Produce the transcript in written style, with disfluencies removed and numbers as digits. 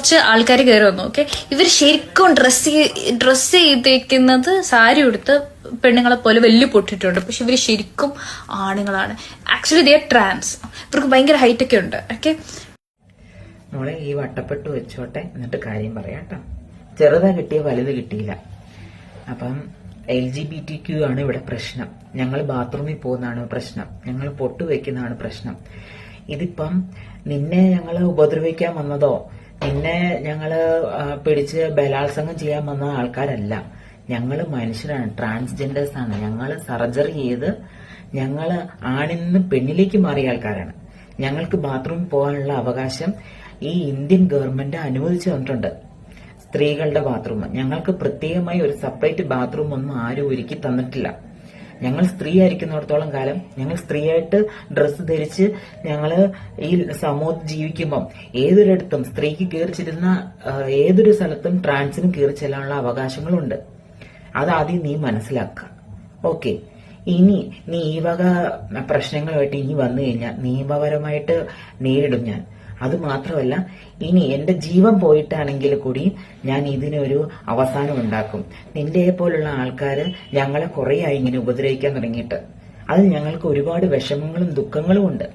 കുറച്ച് ആൾക്കാർ കയറി വന്നു. ഓക്കെ, ഇവർ ശരിക്കും ഡ്രസ് ചെയ്തേക്കുന്നത് സാരി ഉടുത്ത് പെണ്ണുങ്ങളെ പോലെ വലിയ പൊട്ടിട്ടുണ്ട്. പക്ഷെ ഇവര് ശരിക്കും ആണുങ്ങളാണ്. Actually they are trans. ഇവർക്ക് ഭയങ്കര ഹൈറ്റ് ഒക്കെ ഉണ്ട്. ഓക്കെ, മോളെ ഈ വട്ടപ്പെട്ട് വെച്ചോട്ടെ, എന്നിട്ട് കാര്യം പറയാം കേട്ടോ. ചെറുതാ കിട്ടിയ വലുത് കിട്ടിയില്ല. അപ്പം LGBTQ ആണ് ഇവിടെ പ്രശ്നം. ഞങ്ങൾ ബാത്റൂമിൽ പോകുന്നതാണ് പ്രശ്നം. ഞങ്ങൾ പൊട്ട് വെക്കുന്നതാണ് പ്രശ്നം. ഇതിപ്പം നിന്നെ ഞങ്ങള് ഉപദ്രവിക്കാൻ വന്നതോ നിന്നെ ഞങ്ങള് പിടിച്ച് ബലാത്സംഗം ചെയ്യാൻ വന്ന ആൾക്കാരല്ല. ഞങ്ങള് മനുഷ്യരാണ്, ട്രാൻസ്ജെൻഡേഴ്സ് ആണ്. ഞങ്ങള് സർജറി ചെയ്ത് ഞങ്ങള് ആണിൽ നിന്ന് പെണ്ണിലേക്ക് മാറിയ ആൾക്കാരാണ്. ഞങ്ങൾക്ക് ബാത്റൂമിൽ പോകാനുള്ള അവകാശം ഈ ഇന്ത്യൻ ഗവൺമെന്റ് അനുവദിച്ചു തന്നിട്ടുണ്ട്. സ്ത്രീകളുടെ ബാത്റൂം ഞങ്ങൾക്ക് പ്രത്യേകമായി ഒരു സെപ്പറേറ്റ് ബാത്റൂം ഒന്നും ആരും ഒരുക്കി തന്നിട്ടില്ല. ഞങ്ങൾ സ്ത്രീ ആയിരിക്കുന്നിടത്തോളം കാലം ഞങ്ങൾ സ്ത്രീയായിട്ട് ഡ്രസ്സ് ധരിച്ച് ഞങ്ങള് ഈ സമൂഹത്തിൽ ജീവിക്കുമ്പം ഏതൊരിടത്തും സ്ത്രീക്ക് കയറി ചെല്ലുന്ന ഏതൊരു സ്ഥലത്തും ട്രാൻസിനും കയറി ചെല്ലാനുള്ള അവകാശങ്ങളുണ്ട്. അതാദ്യം നീ മനസ്സിലാക്കുക. ഓക്കെ, ഇനി നീ ഈ വക പ്രശ്നങ്ങളുമായിട്ട് ഇനി വന്നു കഴിഞ്ഞാൽ നിയമപരമായിട്ട് നേരിടും ഞാൻ. അത് മാത്രമല്ല, ഇനി എന്റെ ജീവൻ പോയിട്ടാണെങ്കിൽ കൂടി ഞാൻ ഇതിനൊരു അവസാനം ഉണ്ടാക്കും. നിന്റെ പോലുള്ള ആൾക്കാര് ഞങ്ങളെ കുറേയായി ഇങ്ങനെ ഉപദ്രവിക്കാൻ തുടങ്ങിയിട്ട്. അത് ഞങ്ങൾക്ക് ഒരുപാട് വിഷമങ്ങളും ദുഃഖങ്ങളും ഉണ്ട്.